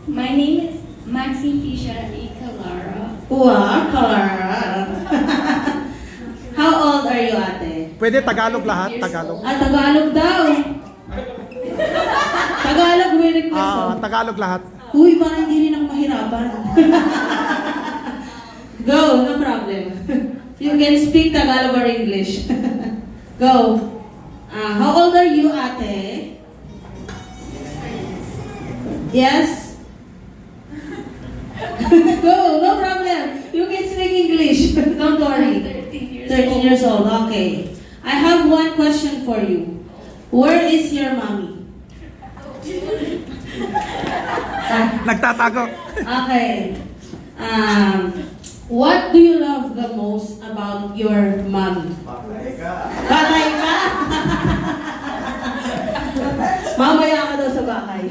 My name is Maxine Fisher Icalara. Wow, Clara. How old are you, ate? Pwede Tagalog lahat, Tagalog. Tagalog daw. Tagalog, may request. Tagalog lahat. Uy, parang hindi rin ako mahirapan. Go, no problem. You can speak Tagalog or English. Go. How old are you, ate? Yes? Go, no problem. You can speak English. Don't worry. 13 years old, okay. I have one question for you. Where is your mommy? Nagtatago. Okay. What do you love the most about your mommy? Batay ka? Mamaya ka daw sa bahay.